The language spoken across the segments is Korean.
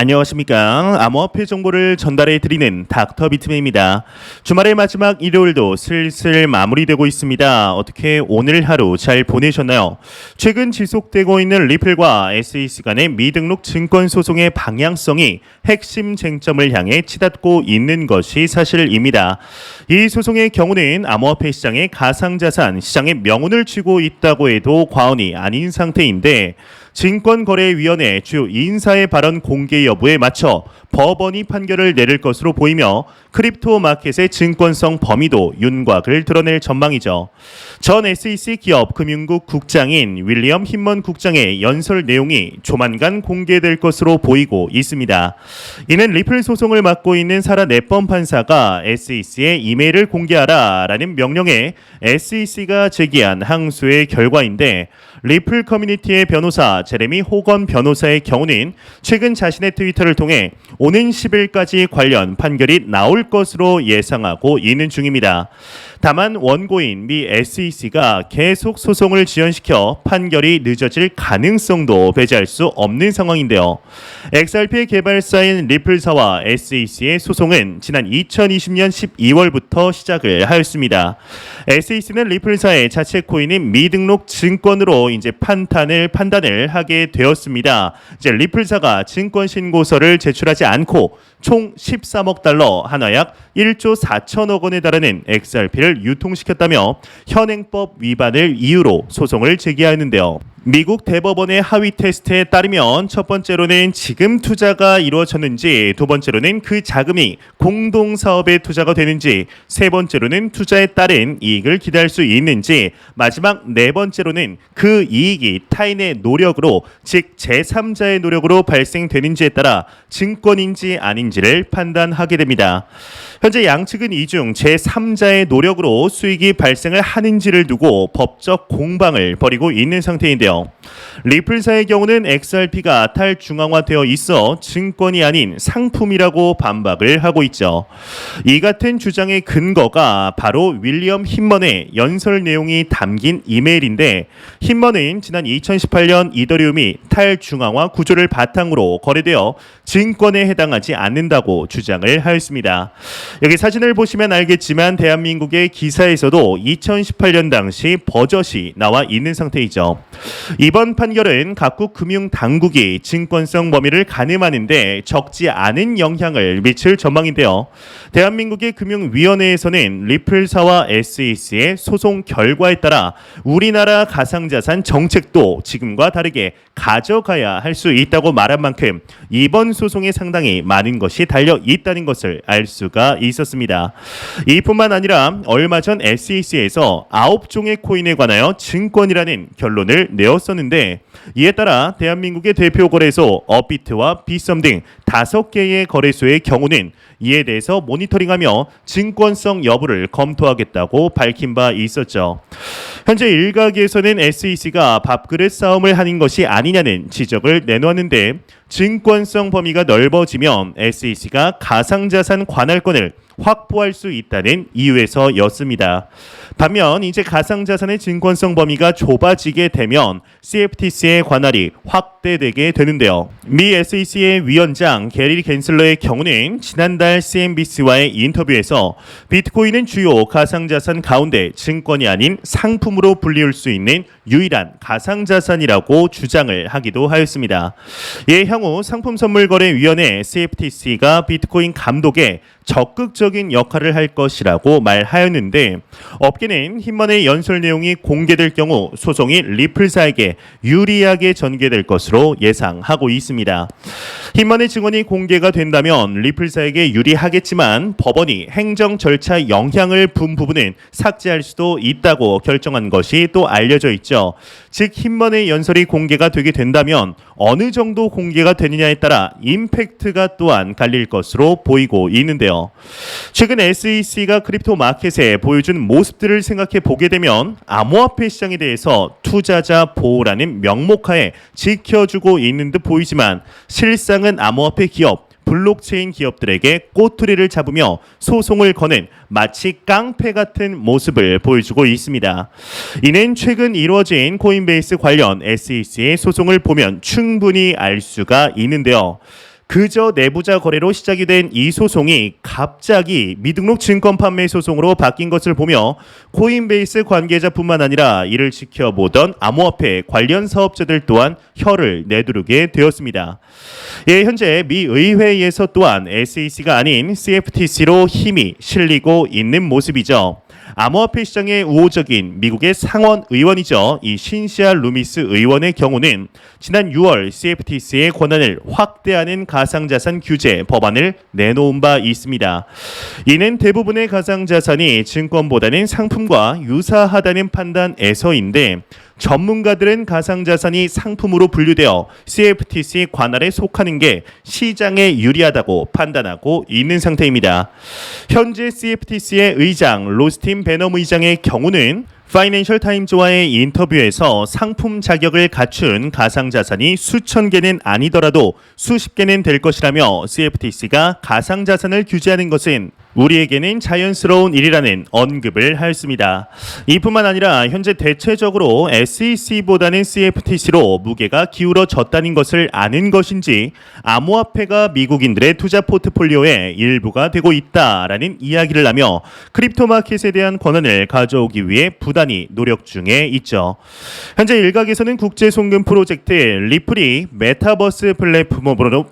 안녕하십니까. 암호화폐 정보를 전달해 드리는 닥터 비트맨입니다. 주말의 마지막 일요일도 슬슬 마무리되고 있습니다. 어떻게 오늘 하루 잘 보내셨나요? 최근 지속되고 있는 리플과 SEC 간의 미등록 증권 소송의 방향성이 핵심 쟁점을 향해 치닫고 있는 것이 사실입니다. 이 소송의 경우는 암호화폐 시장의 가상자산 시장의 명운을 쥐고 있다고 해도 과언이 아닌 상태인데, 증권거래위원회 주요 인사의 발언 공개 여부에 맞춰 법원이 판결을 내릴 것으로 보이며 크립토 마켓의 증권성 범위도 윤곽을 드러낼 전망이죠. 전 SEC 기업 금융국 국장인 윌리엄 힘먼 국장의 연설 내용이 조만간 공개될 것으로 보이고 있습니다. 이는 리플 소송을 맡고 있는 사라 넷번 판사가 SEC에 이메일을 공개하라라는 명령에 SEC가 제기한 항소의 결과인데, 리플 커뮤니티의 변호사 제레미 호건 변호사의 경우는 최근 자신의 트위터를 통해 오는 10일까지 관련 판결이 나올 것으로 예상하고 있는 중입니다. 다만 원고인 미 SEC가 계속 소송을 지연시켜 판결이 늦어질 가능성도 배제할 수 없는 상황인데요. XRP 개발사인 리플사와 SEC의 소송은 지난 2020년 12월부터 시작을 하였습니다. SEC는 리플사의 자체 코인인 미등록 증권으로 이제 판단을 하게 되었습니다. 이제 리플사가 증권 신고서를 제출하지 않고 총 13억 달러, 하나 약 1조 4천억 원에 달하는 XRP를 유통시켰다며 현행법 위반을 이유로 소송을 제기하였는데요. 미국 대법원의 하위 테스트에 따르면 첫 번째로는 지금 투자가 이루어졌는지, 두 번째로는 그 자금이 공동사업에 투자가 되는지, 세 번째로는 투자에 따른 이익을 기대할 수 있는지, 마지막 네 번째로는 그 이익이 타인의 노력으로, 즉 제3자의 노력으로 발생되는지에 따라 증권인지 아닌지를 판단하게 됩니다. 현재 양측은 이 중 제3자의 노력으로 수익이 발생을 하는지를 두고 법적 공방을 벌이고 있는 상태인데요. 리플사의 경우는 XRP가 탈중앙화되어 있어 증권이 아닌 상품이라고 반박을 하고 있죠. 이 같은 주장의 근거가 바로 윌리엄 힘먼의 연설 내용이 담긴 이메일인데, 힘먼은 지난 2018년 이더리움이 탈중앙화 구조를 바탕으로 거래되어 증권에 해당하지 않는다고 주장을 하였습니다. 여기 사진을 보시면 알겠지만 대한민국의 기사에서도 2018년 당시 버젓이 나와 있는 상태이죠. 이번 판결은 각국 금융당국이 증권성 범위를 가늠하는데 적지 않은 영향을 미칠 전망인데요. 대한민국의 금융위원회에서는 리플사와 SEC의 소송 결과에 따라 우리나라 가상자산 정책도 지금과 다르게 가져가야 할 수 있다고 말한 만큼 이번 소송에 상당히 많은 것이 달려 있다는 것을 알 수가 있었습니다. 이뿐만 아니라 얼마 전 SEC에서 9종의 코인에 관하여 증권이라는 결론을 내었었는데, 이에 따라 대한민국의 대표 거래소 업비트와 비썸 등 5개의 거래소의 경우는 이에 대해서 모니터링하며 증권성 여부를 검토하겠다고 밝힌 바 있었죠. 현재 일각에서는 SEC가 밥그릇 싸움을 하는 것이 아니냐는 지적을 내놓았는데, 증권성 범위가 넓어지면 SEC가 가상자산 관할권을 확보할 수 있다는 이유에서였습니다. 반면 이제 가상자산의 증권성 범위가 좁아지게 되면 CFTC의 관할이 확대되게 되는데요. 미 SEC의 위원장 게리 갠슬러의 경우는 지난달 CNBC와의 인터뷰에서 비트코인은 주요 가상자산 가운데 증권이 아닌 상품으로 불리울 수 있는 유일한 가상자산이라고 주장을 하기도 하였습니다. 이에 향후 상품선물거래위원회 CFTC가 비트코인 감독에 적극적인 역할을 할 것이라고 말하였는데, 업계는 힘먼의 연설 내용이 공개될 경우 소송이 리플사에게 유리하게 전개될 것으로 예상하고 있습니다. 힘먼의 증언이 공개가 된다면 리플사에게 유리하겠지만 법원이 행정 절차 영향을 분 부분은 삭제할 수도 있다고 결정한 것이 또 알려져 있죠. 즉 힘먼의 연설이 공개가 되게 된다면 어느 정도 공개가 되느냐에 따라 임팩트가 또한 갈릴 것으로 보이고 있는데요. 최근 SEC가 크립토 마켓에 보여준 모습들을 생각해 보게 되면 암호화폐 시장에 대해서 투자자 보호라는 명목하에 지켜주고 있는 듯 보이지만, 실상은 암호화폐 기업, 블록체인 기업들에게 꼬투리를 잡으며 소송을 거는 마치 깡패 같은 모습을 보여주고 있습니다. 이는 최근 이루어진 코인베이스 관련 SEC의 소송을 보면 충분히 알 수가 있는데요. 그저 내부자 거래로 시작이 된 이 소송이 갑자기 미등록 증권 판매 소송으로 바뀐 것을 보며 코인베이스 관계자뿐만 아니라 이를 지켜보던 암호화폐 관련 사업자들 또한 혀를 내두르게 되었습니다. 예, 현재 미 의회에서 또한 SEC가 아닌 CFTC로 힘이 실리고 있는 모습이죠. 암호화폐 시장의 우호적인 미국의 상원 의원이죠. 이 신시아 루미스 의원의 경우는 지난 6월 CFTC의 권한을 확대하는 가상자산 규제 법안을 내놓은 바 있습니다. 이는 대부분의 가상자산이 증권보다는 상품과 유사하다는 판단에서인데 전문가들은 가상자산이 상품으로 분류되어 CFTC 관할에 속하는 게 시장에 유리하다고 판단하고 있는 상태입니다. 현재 CFTC의 의장 로스틴 베넘 의장의 경우는 파이낸셜 타임즈와의 인터뷰에서 상품 자격을 갖춘 가상자산이 수천 개는 아니더라도 수십 개는 될 것이라며 CFTC가 가상자산을 규제하는 것은 우리에게는 자연스러운 일이라는 언급을 하였습니다. 이뿐만 아니라 현재 대체적으로 SEC보다는 CFTC로 무게가 기울어졌다는 것을 아는 것인지 암호화폐가 미국인들의 투자 포트폴리오의 일부가 되고 있다라는 이야기를 하며 크립토 마켓에 대한 권한을 가져오기 위해 부단히 노력 중에 있죠. 현재 일각에서는 국제 송금 프로젝트 리플이 메타버스 플랫폼으로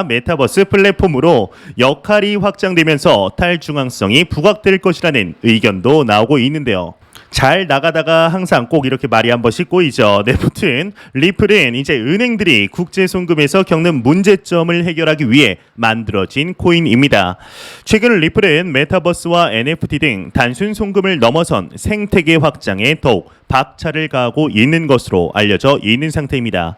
메타버스 플랫폼으로 역할이 확장되면서 탈중앙성이 부각될 것이라는 의견도 나오고 있는데요. 잘 나가다가 항상 꼭 이렇게 말이 한 번씩 꼬이죠. 네, 무튼 리플은 이제 은행들이 국제 송금에서 겪는 문제점을 해결하기 위해 만들어진 코인입니다. 최근 리플은 메타버스와 NFT 등 단순 송금을 넘어선 생태계 확장에 더욱 박차를 가하고 있는 것으로 알려져 있는 상태입니다.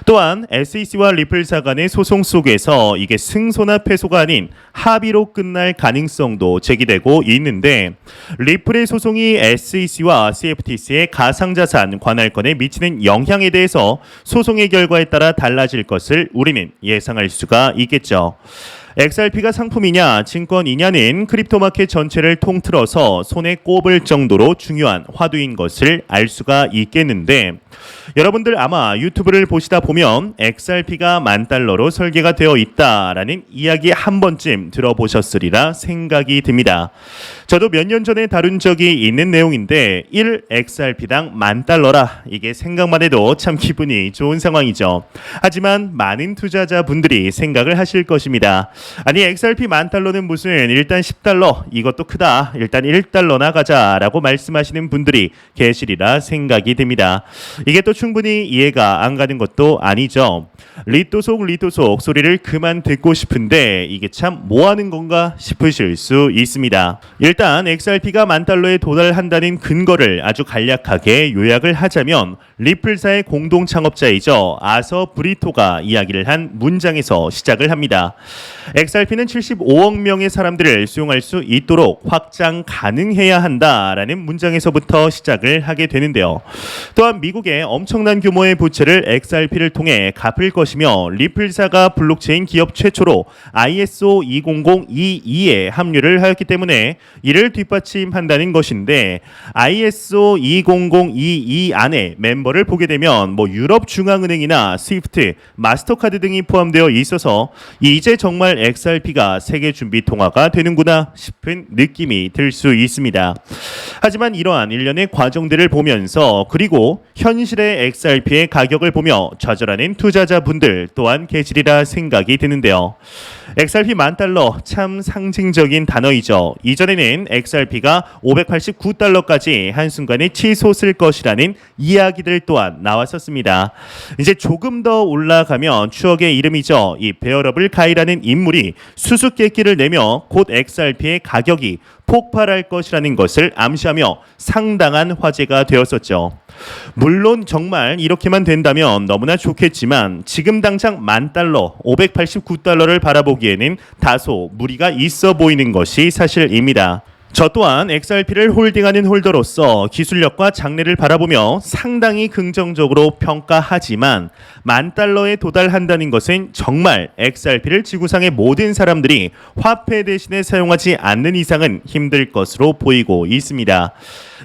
또한 SEC와 리플사 간의 소송 속에서 이게 승소나 패소가 아닌 합의로 끝날 가능성도 제기되고 있는데 리플의 소송이 SEC와 CFTC의 가상자산 관할권에 미치는 영향에 대해서 소송의 결과에 따라 달라질 것을 우리는 예상할 수가 있겠죠. XRP가 상품이냐 증권이냐는 크립토 마켓 전체를 통틀어서 손에 꼽을 정도로 중요한 화두인 것을 알 수가 있겠는데 여러분들 아마 유튜브를 보시다 보면 XRP가 $10,000로 설계가 되어 있다라는 이야기 한 번쯤 들어보셨으리라 생각이 듭니다. 저도 몇 년 전에 다룬 적이 있는 내용인데 1XRP당 $10,000라 이게 생각만 해도 참 기분이 좋은 상황이죠. 하지만 많은 투자자분들이 생각을 하실 것입니다. 아니 XRP $10,000는 무슨 일단 $10 이것도 크다 일단 $1나 가자라고 말씀하시는 분들이 계시리라 생각이 듭니다. 이게 또 충분히 이해가 안 가는 것도 아니죠. 리또속 소리를 그만 듣고 싶은데 이게 참 뭐하는 건가 싶으실 수 있습니다. 일단 XRP가 $10,000에 도달한다는 근거를 아주 간략하게 요약을 하자면 리플사의 공동 창업자이죠. 아서 브리토가 이야기를 한 문장에서 시작을 합니다. XRP는 75억 명의 사람들을 수용할 수 있도록 확장 가능해야 한다라는 문장에서부터 시작을 하게 되는데요. 또한 미국의 엄청난 규모의 부채를 XRP를 통해 갚을 것이며 리플사가 블록체인 기업 최초로 ISO 20022에 합류를 하였기 때문에 이를 뒷받침한다는 것인데 ISO 20022 안에 멤버를 보게 되면 뭐 유럽 중앙은행이나 스위프트, 마스터카드 등이 포함되어 있어서 이제 정말 XRP가 세계 준비 통화가 되는구나 싶은 느낌이 들 수 있습니다. 하지만 이러한 일련의 과정들을 보면서 그리고 현실의 XRP의 가격을 보며 좌절하는 투자자분들 또한 계시리라 생각이 드는데요. XRP $10,000 참 상징적인 단어이죠. 이전에는 XRP가 $589까지 한순간에 치솟을 것이라는 이야기들 또한 나왔었습니다. 이제 조금 더 올라가면 추억의 이름이죠. 이 베어러블 가이라는 인물이 수수께끼를 내며 곧 XRP의 가격이 폭발할 것이라는 것을 암시하며 상당한 화제가 되었었죠. 물론 정말 이렇게만 된다면 너무나 좋겠지만 지금 당장 $10,000, $589를 바라보기에는 다소 무리가 있어 보이는 것이 사실입니다. 저 또한 XRP를 홀딩하는 홀더로서 기술력과 장래를 바라보며 상당히 긍정적으로 평가하지만 $10,000에 도달한다는 것은 정말 XRP를 지구상의 모든 사람들이 화폐 대신에 사용하지 않는 이상은 힘들 것으로 보이고 있습니다.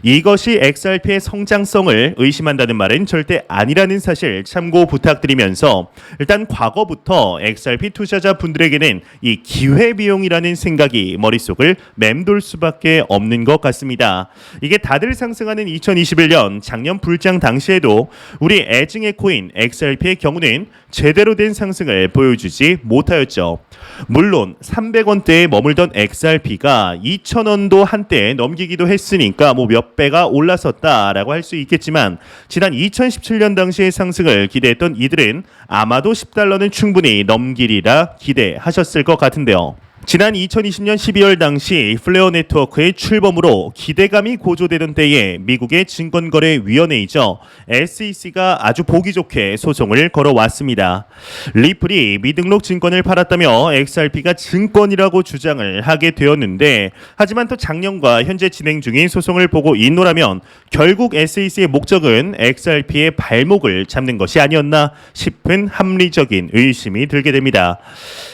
이것이 XRP의 성장성을 의심한다는 말은 절대 아니라는 사실 참고 부탁드리면서 일단 과거부터 XRP 투자자분들에게는 이 기회비용이라는 생각이 머릿속을 맴돌 수밖에 없는 것 같습니다. 이게 다들 상승하는 2021년 작년 불장 당시에도 우리 애증의 코인 XRP의 경우는 제대로 된 상승을 보여주지 못하였죠. 물론 300원대에 머물던 XRP가 2,000원도 한때 넘기기도 했으니까 뭐 몇 배가 올랐었다라고 할 수 있겠지만 지난 2017년 당시의 상승을 기대했던 이들은 아마도 10달러는 충분히 넘기리라 기대하셨을 것 같은데요. 지난 2020년 12월 당시 플레어 네트워크의 출범으로 기대감이 고조되던 때에 미국의 증권거래위원회이죠. SEC가 아주 보기 좋게 소송을 걸어왔습니다. 리플이 미등록 증권을 팔았다며 XRP가 증권이라고 주장을 하게 되었는데 하지만 또 작년과 현재 진행 중인 소송을 보고 있노라면 결국 SEC의 목적은 XRP의 발목을 잡는 것이 아니었나 싶은 합리적인 의심이 들게 됩니다.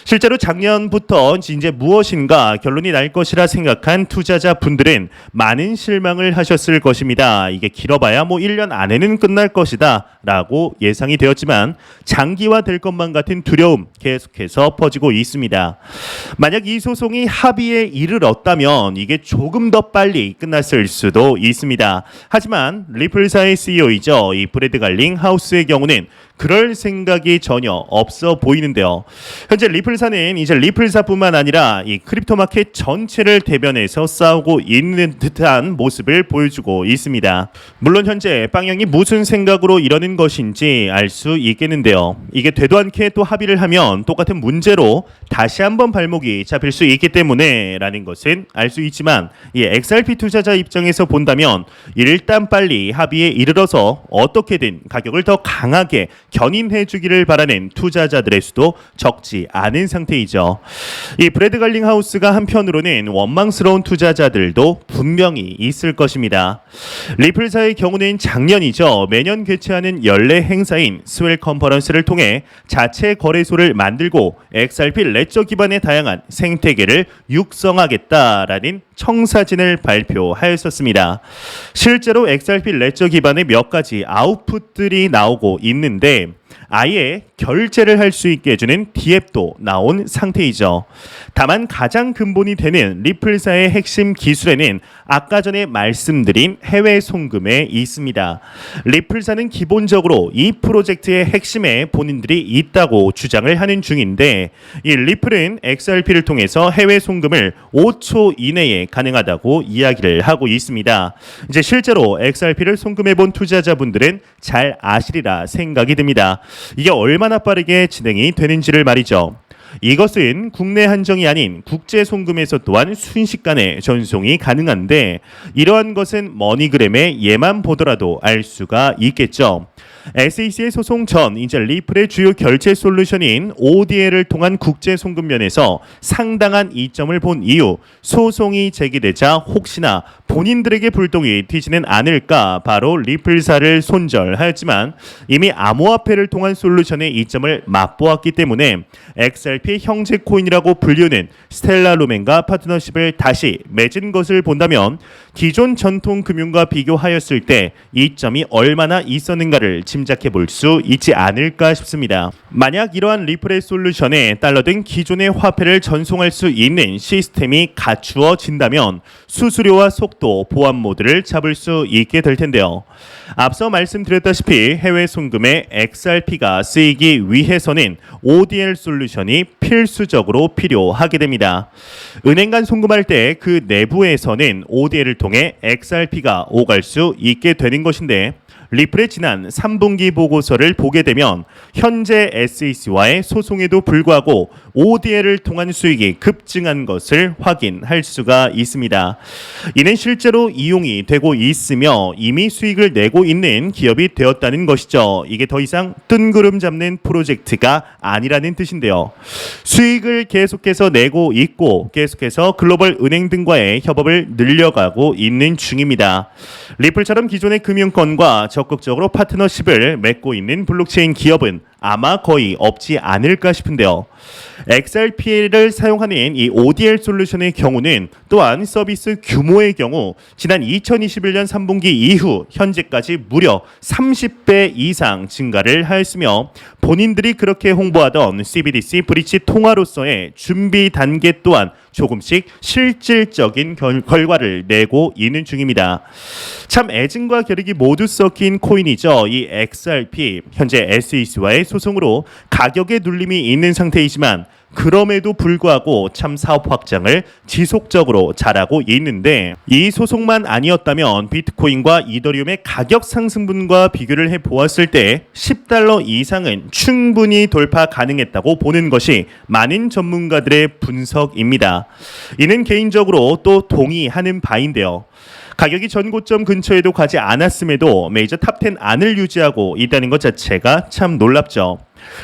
실제로 작년부터 이제 무엇인가 결론이 날 것이라 생각한 투자자분들은 많은 실망을 하셨을 것입니다. 이게 길어봐야 뭐 1년 안에는 끝날 것이다 라고 예상이 되었지만 장기화될 것만 같은 두려움 계속해서 퍼지고 있습니다. 만약 이 소송이 합의에 이르렀다면 이게 조금 더 빨리 끝났을 수도 있습니다. 하지만 리플사의 CEO이죠. 이 브래드 갈링 하우스의 경우는 그럴 생각이 전혀 없어 보이는데요. 현재 리플사는 이제 리플사뿐만 아니라 이 크립토 마켓 전체를 대변해서 싸우고 있는 듯한 모습을 보여주고 있습니다. 물론 현재 빵형이 무슨 생각으로 이러는 것인지 알 수 있겠는데요. 이게 되도 않게 또 합의를 하면 똑같은 문제로 다시 한번 발목이 잡힐 수 있기 때문에 라는 것은 알 수 있지만 이 XRP 투자자 입장에서 본다면 일단 빨리 합의에 이르러서 어떻게든 가격을 더 강하게 견인해 주기를 바라는 투자자들의 수도 적지 않은 상태이죠. 이 브래드 갈링 하우스가 한편으로는 원망스러운 투자자들도 분명히 있을 것입니다. 리플사의 경우는 작년이죠. 매년 개최하는 연례 행사인 스웰 컨퍼런스를 통해 자체 거래소를 만들고 XRP 레저 기반의 다양한 생태계를 육성하겠다라는 청사진을 발표하였었습니다. 실제로 XRP 레저 기반의 몇 가지 아웃풋들이 나오고 있는데 아예 결제를 할 수 있게 해주는 디앱도 나온 상태이죠. 다만 가장 근본이 되는 리플사의 핵심 기술에는 아까 전에 말씀드린 해외 송금에 있습니다. 리플사는 기본적으로 이 프로젝트의 핵심에 본인들이 있다고 주장을 하는 중인데 이 리플은 XRP를 통해서 해외 송금을 5초 이내에 가능하다고 이야기를 하고 있습니다. 이제 실제로 XRP를 송금해 본 투자자분들은 잘 아시리라 생각이 듭니다. 이게 얼마나 빠르게 진행이 되는지를 말이죠. 이것은 국내 한정이 아닌 국제 송금에서 또한 순식간에 전송이 가능한데 이러한 것은 머니그램의 예만 보더라도 알 수가 있겠죠. SEC의 소송 전 이제 리플의 주요 결제 솔루션인 ODL을 통한 국제 송금 면에서 상당한 이점을 본 이후 소송이 제기되자 혹시나 본인들에게 불똥이 튀지는 않을까 바로 리플사를 손절하였지만 이미 암호화폐를 통한 솔루션의 이점을 맛보았기 때문에 XRP 형제 코인이라고 불리는 스텔라 루멘과 파트너십을 다시 맺은 것을 본다면 기존 전통 금융과 비교하였을 때 이점이 얼마나 있었는가를 짐작해 볼 수 있지 않을까 싶습니다. 만약 이러한 리플의 솔루션에 달러 등 기존의 화폐를 전송할 수 있는 시스템이 갖추어진다면 수수료와 속도, 보안 모드를 잡을 수 있게 될 텐데요. 앞서 말씀드렸다시피 해외 송금에 XRP가 쓰이기 위해서는 ODL 솔루션이 필수적으로 필요하게 됩니다. 은행 간 송금할 때 그 내부에서는 ODL을 통해 XRP가 오갈 수 있게 되는 것인데 리플의 지난 3분기 보고서를 보게 되면 현재 SEC와의 소송에도 불구하고 ODL을 통한 수익이 급증한 것을 확인할 수가 있습니다. 이는 실제로 이용이 되고 있으며 이미 수익을 내고 있는 기업이 되었다는 것이죠. 이게 더 이상 뜬구름 잡는 프로젝트가 아니라는 뜻인데요. 수익을 계속해서 내고 있고 계속해서 글로벌 은행 등과의 협업을 늘려가고 있는 중입니다. 리플처럼 기존의 금융권과 적극적으로 파트너십을 맺고 있는 블록체인 기업은 아마 거의 없지 않을까 싶은데요. XRP를 사용하는 이 ODL 솔루션의 경우는 또한 서비스 규모의 경우 지난 2021년 3분기 이후 현재까지 무려 30배 이상 증가를 하였으며 본인들이 그렇게 홍보하던 CBDC 브릿지 통화로서의 준비 단계 또한 조금씩 실질적인 결과를 내고 있는 중입니다. 참 애증과 겨루기 모두 섞인 코인이죠. 이 XRP 현재 SEC와의 소송으로 가격에 눌림이 있는 상태이지만 그럼에도 불구하고 참 사업 확장을 지속적으로 잘하고 있는데 이 소송만 아니었다면 비트코인과 이더리움의 가격 상승분과 비교를 해보았을 때 $10 이상은 충분히 돌파 가능했다고 보는 것이 많은 전문가들의 분석입니다. 이는 개인적으로 또 동의하는 바인데요. 가격이 전고점 근처에도 가지 않았음에도 메이저 탑10 안을 유지하고 있다는 것 자체가 참 놀랍죠.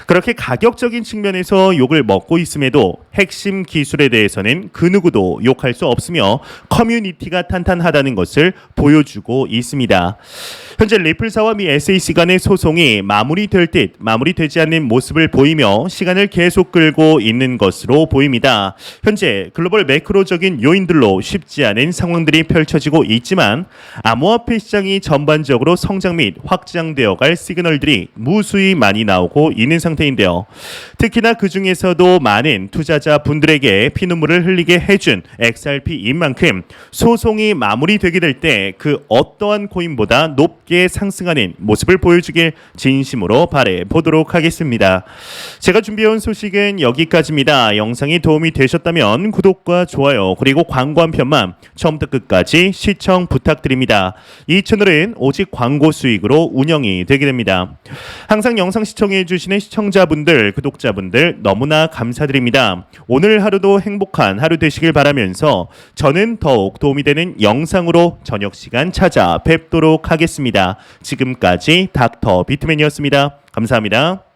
그렇게 가격적인 측면에서 욕을 먹고 있음에도 핵심 기술에 대해서는 그 누구도 욕할 수 없으며 커뮤니티가 탄탄하다는 것을 보여주고 있습니다. 현재 리플사와 미 SEC 간의 소송이 마무리될 듯 마무리되지 않는 모습을 보이며 시간을 계속 끌고 있는 것으로 보입니다. 현재 글로벌 매크로적인 요인들로 쉽지 않은 상황들이 펼쳐지고 있지만 암호화폐 시장이 전반적으로 성장 및 확장되어 갈 시그널들이 무수히 많이 나오고 있는 상태인데요. 특히나 그 중에서도 많은 투자자 분들에게 피눈물을 흘리게 해준 XRP인 만큼 소송이 마무리되게 될 때 그 어떠한 코인보다 높게 상승하는 모습을 보여주길 진심으로 바래 보도록 하겠습니다. 제가 준비해온 소식은 여기까지입니다. 영상이 도움이 되셨다면 구독과 좋아요 그리고 광고 한 편만 처음부터 끝까지 시청 부탁드립니다. 이 채널은 오직 광고 수익으로 운영이 되게 됩니다. 항상 영상 시청해 주시는 시청자분들, 구독자분들 너무나 감사드립니다. 오늘 하루도 행복한 하루 되시길 바라면서 저는 더욱 도움이 되는 영상으로 저녁 시간 찾아뵙도록 하겠습니다. 지금까지 닥터 비트맨이었습니다. 감사합니다.